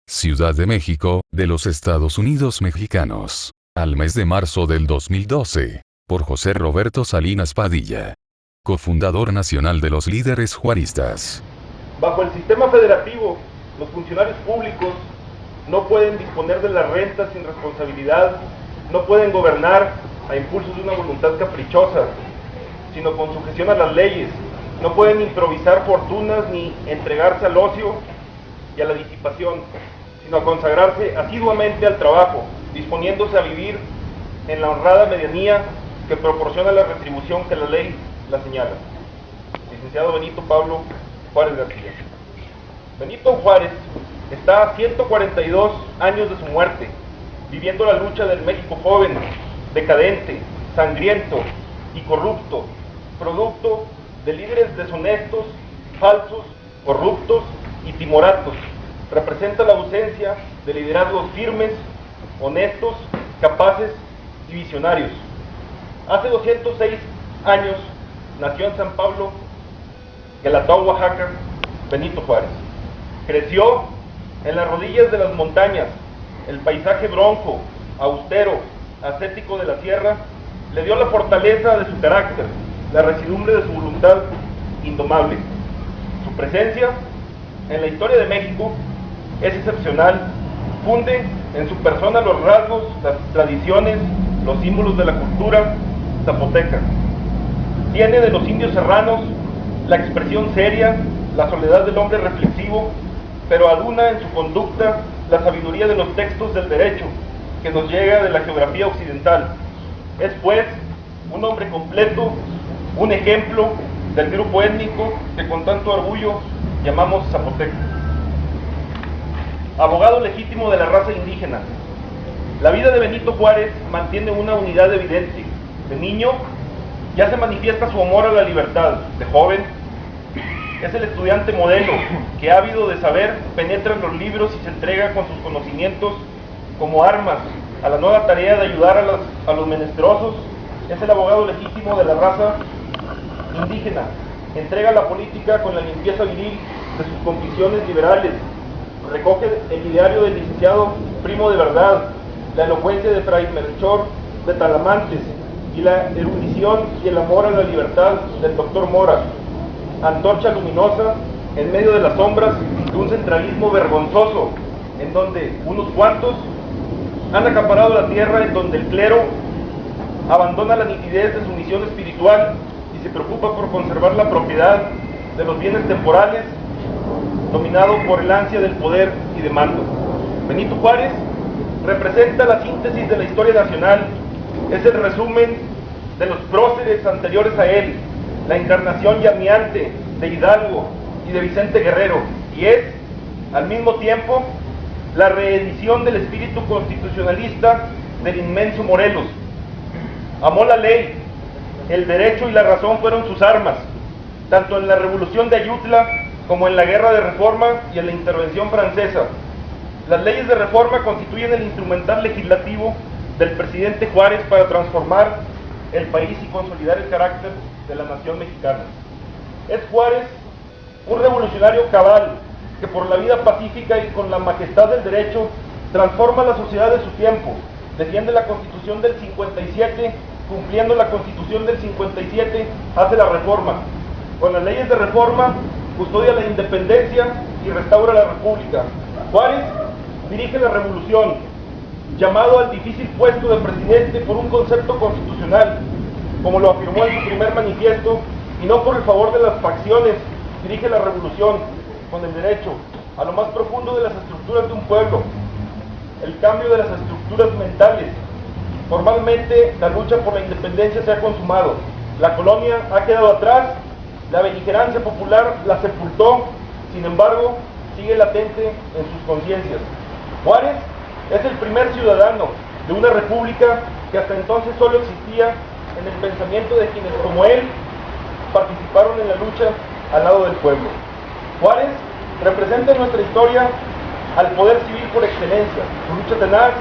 Ciudad de México, de los Estados Unidos mexicanos. Al mes de marzo del 2012. Por José Roberto Salinas Padilla. Cofundador nacional de los líderes juaristas. Bajo el sistema federativo, los funcionarios públicos no pueden disponer de las rentas sin responsabilidad, no pueden gobernar a impulsos de una voluntad caprichosa, sino con sujeción a las leyes, no pueden improvisar fortunas ni entregarse al ocio y a la disipación, sino a consagrarse asiduamente al trabajo, disponiéndose a vivir en la honrada medianía que proporciona la retribución que la ley la señala. Licenciado Benito Pablo Juárez García. Benito Juárez está a 142 años de su muerte, viviendo la lucha del México joven, decadente, sangriento y corrupto, producto de líderes deshonestos, falsos, corruptos y timoratos. Representa la ausencia de liderazgos firmes, honestos, capaces y visionarios. Hace 206 años nació en San Pablo, Guelatao, Oaxaca, Benito Juárez. Creció en las rodillas de las montañas. El paisaje bronco, austero, ascético de la sierra le dio la fortaleza de su carácter, la residumbre de su voluntad indomable. Su presencia en la historia de México es excepcional. Funde en su persona los rasgos, las tradiciones, los símbolos de la cultura zapoteca. Tiene de los indios serranos la expresión seria, la soledad del hombre reflexivo, pero aduna en su conducta la sabiduría de los textos del derecho que nos llega de la geografía occidental. Es pues un hombre completo, un ejemplo del grupo étnico que con tanto orgullo llamamos zapoteca. Abogado legítimo de la raza indígena. La vida de Benito Juárez mantiene una unidad evidente. De niño ya se manifiesta su amor a la libertad. De joven es el estudiante modelo que, ávido de saber, penetra en los libros y se entrega con sus conocimientos como armas a la nueva tarea de ayudar a los menesterosos. Es el abogado legítimo de la raza indígena. Entrega la política con la limpieza viril de sus convicciones liberales. Recoge el ideario del licenciado Primo de Verdad, la elocuencia de Fray Melchor de Talamantes y la erudición y el amor a la libertad del doctor Mora. Antorcha luminosa en medio de las sombras de un centralismo vergonzoso, en donde unos cuantos han acaparado la tierra, en donde el clero abandona la nitidez de su misión espiritual y se preocupa por conservar la propiedad de los bienes temporales, dominado por el ansia del poder y de mando. Benito Juárez representa la síntesis de la historia nacional, es el resumen de los próceres anteriores a él, la encarnación llameante de Hidalgo y de Vicente Guerrero, y es, al mismo tiempo, la reedición del espíritu constitucionalista del inmenso Morelos. Amó la ley, el derecho y la razón fueron sus armas, tanto en la Revolución de Ayutla como en la Guerra de Reforma y en la Intervención Francesa. Las leyes de reforma constituyen el instrumental legislativo del presidente Juárez para transformar el país y consolidar el carácter de la nación mexicana. Es Juárez un revolucionario cabal que por la vida pacífica y con la majestad del derecho transforma la sociedad de su tiempo, defiende la Constitución del 57, cumpliendo la Constitución del 57, hace la reforma. Con las leyes de reforma custodia la independencia y restaura la república. Juárez dirige la revolución, llamado al difícil puesto de presidente por un concepto constitucional, como lo afirmó en su primer manifiesto, y no por el favor de las facciones. Dirige la revolución con el derecho a lo más profundo de las estructuras de un pueblo, el cambio de las estructuras mentales. Formalmente la lucha por la independencia se ha consumado, la colonia ha quedado atrás, la beligerancia popular la sepultó, sin embargo sigue latente en sus conciencias. Juárez es el primer ciudadano de una república que hasta entonces solo existía en el pensamiento de quienes como él participaron en la lucha al lado del pueblo. Juárez representa en nuestra historia al poder civil por excelencia. Su lucha tenaz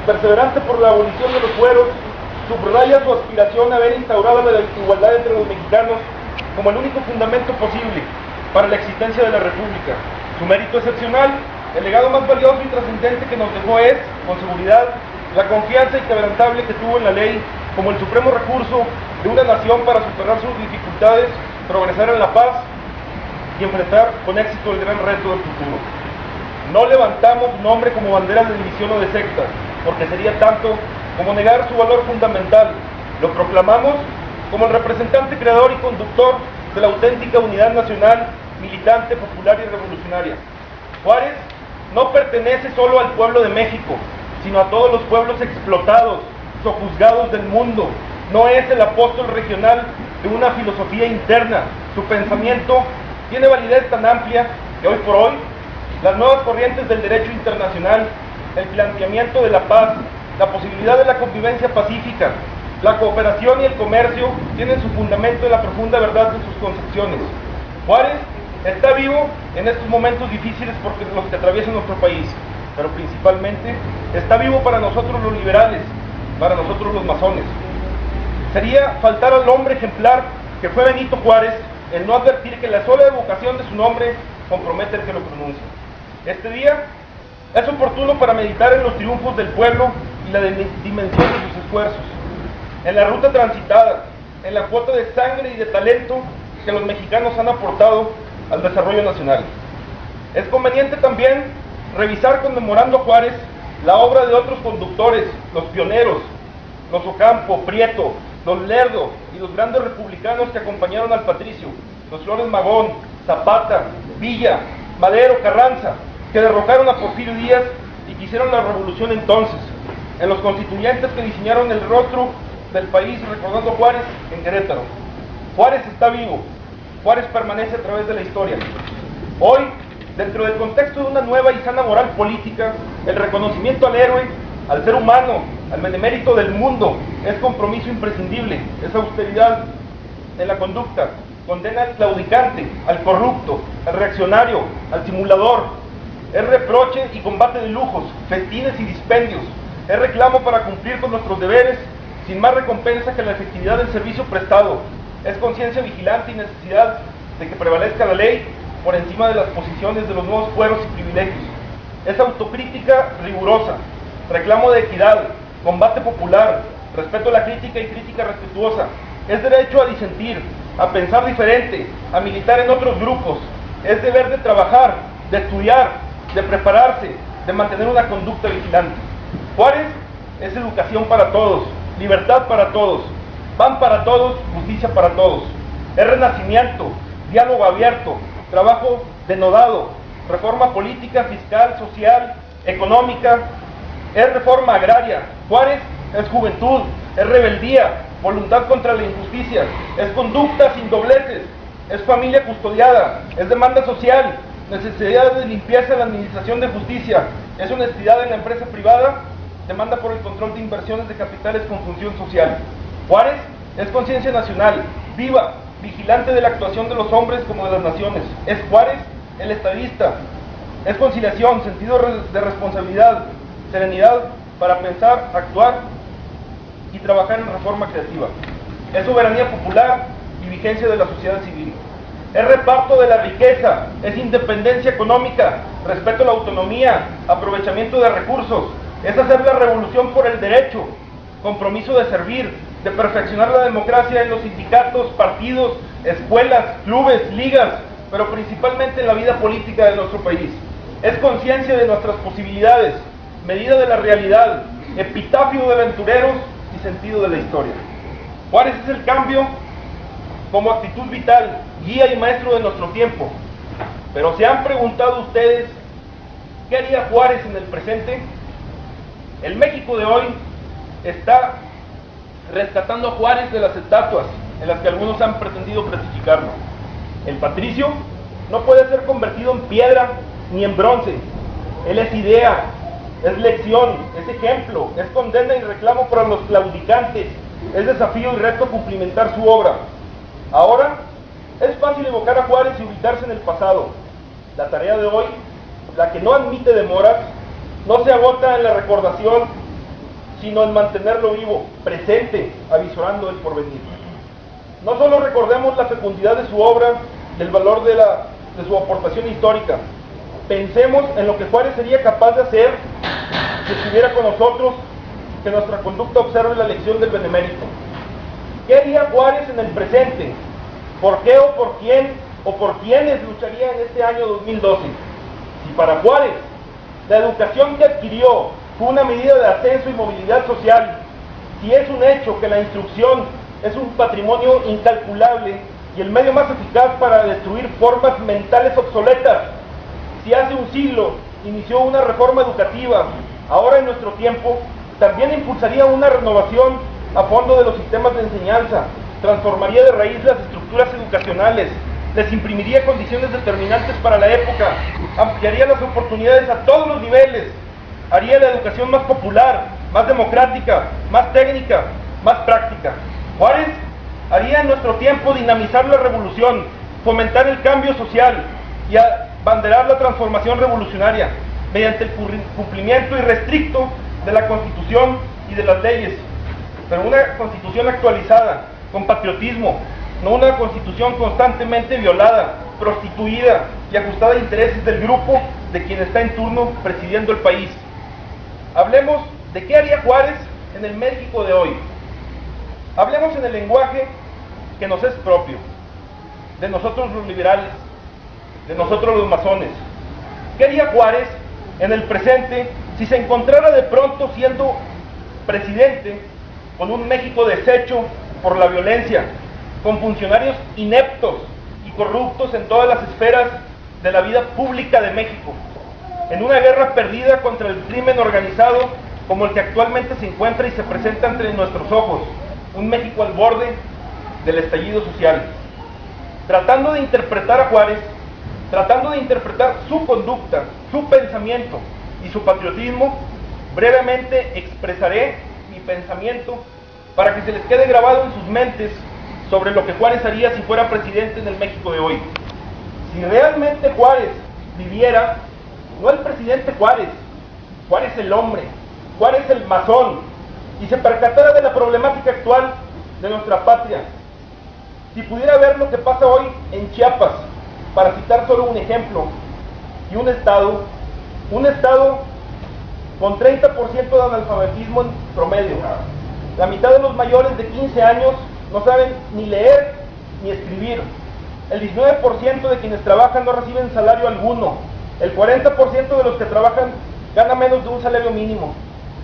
y perseverante por la abolición de los fueros subraya su aspiración a ver instaurada la igualdad entre los mexicanos como el único fundamento posible para la existencia de la República. Su mérito excepcional, el legado más valioso y trascendente que nos dejó es, con seguridad, la confianza inquebrantable que tuvo en la ley como el supremo recurso de una nación para superar sus dificultades, progresar en la paz y enfrentar con éxito el gran reto del futuro. No levantamos su nombre como bandera de división o de secta, porque sería tanto como negar su valor fundamental. Lo proclamamos como el representante creador y conductor de la auténtica unidad nacional, militante, popular y revolucionaria. Juárez no pertenece solo al pueblo de México, sino a todos los pueblos explotados, sojuzgados del mundo. No es el apóstol regional de una filosofía interna. Su pensamiento tiene validez tan amplia que hoy por hoy las nuevas corrientes del derecho internacional, el planteamiento de la paz, la posibilidad de la convivencia pacífica, la cooperación y el comercio tienen su fundamento en la profunda verdad de sus concepciones. Juárez está vivo en estos momentos difíciles porque los que atraviesan nuestro país, pero principalmente está vivo para nosotros los liberales, para nosotros los masones. Sería faltar al hombre ejemplar que fue Benito Juárez el no advertir que la sola evocación de su nombre compromete al que lo pronuncia. Este día es oportuno para meditar en los triunfos del pueblo y la dimensión de sus esfuerzos, en la ruta transitada, en la cuota de sangre y de talento que los mexicanos han aportado al desarrollo nacional. Es conveniente también revisar, conmemorando a Juárez, la obra de otros conductores, los pioneros, los Ocampo, Prieto, los Lerdo y los grandes republicanos que acompañaron al patricio, los Flores Magón, Zapata, Villa, Madero, Carranza, que derrocaron a Porfirio Díaz y que hicieron la revolución entonces, en los constituyentes que diseñaron el rostro del país recordando a Juárez en Querétaro. Juárez está vivo, Juárez permanece a través de la historia. Hoy, dentro del contexto de una nueva y sana moral política, el reconocimiento al héroe, al ser humano, al benemérito del mundo, es compromiso imprescindible, es austeridad en la conducta, condena al claudicante, al corrupto, al reaccionario, al simulador, es reproche y combate de lujos, festines y dispendios, es reclamo para cumplir con nuestros deberes sin más recompensa que la efectividad del servicio prestado, es conciencia vigilante y necesidad de que prevalezca la ley por encima de las posiciones de los nuevos fueros y privilegios, es autocrítica rigurosa, reclamo de equidad, combate popular, respeto a la crítica y crítica respetuosa, es derecho a disentir, a pensar diferente, a militar en otros grupos, es deber de trabajar, de estudiar, de prepararse, de mantener una conducta vigilante. Juárez es educación para todos, libertad para todos, pan para todos, justicia para todos. Es renacimiento, diálogo abierto, trabajo denodado, reforma política, fiscal, social, económica, es reforma agraria. Juárez es juventud, es rebeldía, voluntad contra la injusticia, es conducta sin dobleces, es familia custodiada, es demanda social, necesidad de limpieza en la administración de justicia, es honestidad en la empresa privada, demanda por el control de inversiones de capitales con función social. Juárez es conciencia nacional, viva, vigilante de la actuación de los hombres como de las naciones. Es Juárez el estadista, es conciliación, sentido de responsabilidad, serenidad para pensar, actuar y trabajar en reforma creativa. Es soberanía popular y vigencia de la sociedad civil. Es reparto de la riqueza, es independencia económica, respeto a la autonomía, aprovechamiento de recursos, es hacer la revolución por el derecho, compromiso de servir, de perfeccionar la democracia en los sindicatos, partidos, escuelas, clubes, ligas, pero principalmente en la vida política de nuestro país. Es conciencia de nuestras posibilidades, medida de la realidad, epitafio de aventureros y sentido de la historia. Juárez es el cambio como actitud vital, guía y maestro de nuestro tiempo. Pero ¿se han preguntado ustedes qué haría Juárez en el presente? El México de hoy está rescatando a Juárez de las estatuas en las que algunos han pretendido clasificarlo. El patricio no puede ser convertido en piedra ni en bronce. Él es idea, es lección, es ejemplo, es condena y reclamo para los claudicantes, es desafío y reto a cumplimentar su obra. Ahora es fácil evocar a Juárez y ubicarse en el pasado. La tarea de hoy, la que no admite demoras, no se agota en la recordación, sino en mantenerlo vivo, presente, avisorando el porvenir. No solo recordemos la fecundidad de su obra y el valor de la de su aportación histórica. Pensemos en lo que Juárez sería capaz de hacer si estuviera con nosotros, que nuestra conducta observe la lección del benemérito. ¿Qué haría Juárez en el presente? ¿Por qué o por quién o por quiénes lucharía en este año 2012? Si para Juárez la educación que adquirió fue una medida de ascenso y movilidad social, si es un hecho que la instrucción es un patrimonio incalculable y el medio más eficaz para destruir formas mentales obsoletas, si hace un siglo inició una reforma educativa, ahora en nuestro tiempo también impulsaría una renovación a fondo de los sistemas de enseñanza, transformaría de raíz las estructuras educacionales, les imprimiría condiciones determinantes para la época, ampliaría las oportunidades a todos los niveles, haría la educación más popular, más democrática, más técnica, más práctica. Juárez haría en nuestro tiempo dinamizar la revolución, fomentar el cambio social y abanderar la transformación revolucionaria mediante el cumplimiento irrestricto de la Constitución y de las leyes, pero una Constitución actualizada, con patriotismo, no una Constitución constantemente violada, prostituida y ajustada a intereses del grupo de quien está en turno presidiendo el país. Hablemos de qué haría Juárez en el México de hoy. Hablemos en el lenguaje que nos es propio, de nosotros los liberales, de nosotros los masones. ¿Qué haría Juárez en el presente si se encontrara de pronto siendo presidente con un México deshecho por la violencia, con funcionarios ineptos y corruptos en todas las esferas de la vida pública de México, en una guerra perdida contra el crimen organizado como el que actualmente se encuentra y se presenta entre nuestros ojos, un México al borde del estallido social? Tratando de interpretar a Juárez, tratando de interpretar su conducta, su pensamiento y su patriotismo, brevemente expresaré mi pensamiento para que se les quede grabado en sus mentes sobre lo que Juárez haría si fuera presidente en el México de hoy. Si realmente Juárez viviera, no el presidente Juárez, Juárez el hombre, Juárez el masón, y se percatara de la problemática actual de nuestra patria, si pudiera ver lo que pasa hoy en Chiapas, para citar solo un ejemplo, y un estado con 30% de analfabetismo en promedio. La mitad de los mayores de 15 años no saben ni leer ni escribir. El 19% de quienes trabajan no reciben salario alguno. El 40% de los que trabajan gana menos de un salario mínimo.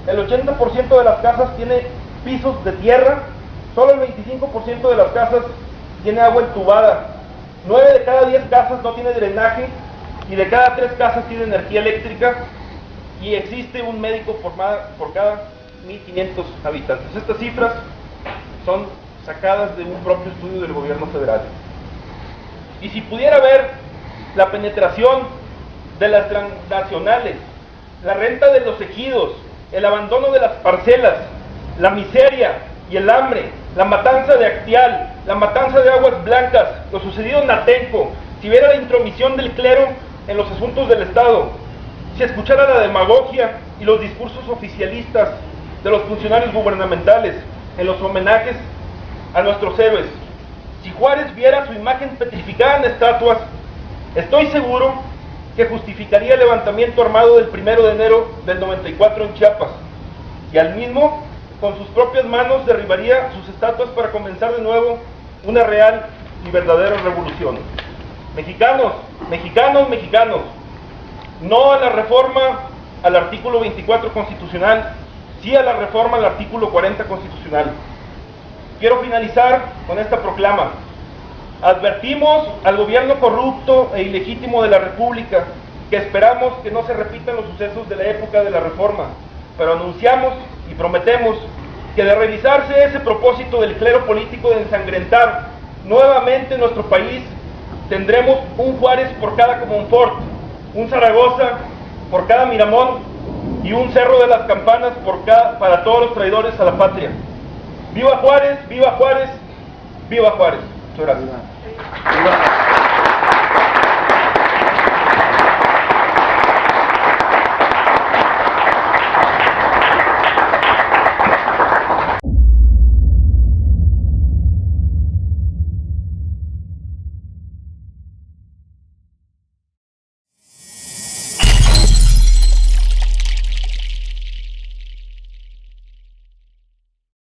El 80% de las casas tiene pisos de tierra. Solo el 25% de las casas tiene agua entubada. 9 de cada 10 casas no tiene drenaje y de cada 3 casas tiene energía eléctrica, y existe un médico por cada 1.500 habitantes. Estas cifras son sacadas de un propio estudio del gobierno federal. Y si pudiera ver la penetración de las transnacionales, la renta de los ejidos, el abandono de las parcelas, la miseria y el hambre, la matanza de Actial, la matanza de Aguas Blancas, lo sucedido en Atenco, si viera la intromisión del clero en los asuntos del Estado, si escuchara la demagogia y los discursos oficialistas de los funcionarios gubernamentales en los homenajes a nuestros héroes, si Juárez viera su imagen petrificada en estatuas, estoy seguro que justificaría el levantamiento armado del 1 de enero del 94 en Chiapas, y al mismo, con sus propias manos, derribaría sus estatuas para comenzar de nuevo una real y verdadera revolución. Mexicanos, mexicanos, mexicanos, no a la reforma al artículo 24 constitucional, sí a la reforma al artículo 40 constitucional. Quiero finalizar con esta proclama. Advertimos al gobierno corrupto e ilegítimo de la República que esperamos que no se repitan los sucesos de la época de la reforma, pero anunciamos y prometemos que de realizarse ese propósito del clero político de ensangrentar nuevamente nuestro país, tendremos un Juárez por cada Comonfort, un Zaragoza por cada Miramón y un Cerro de las Campanas para todos los traidores a la patria. ¡Viva Juárez! ¡Viva Juárez! ¡Viva Juárez! Muchas gracias.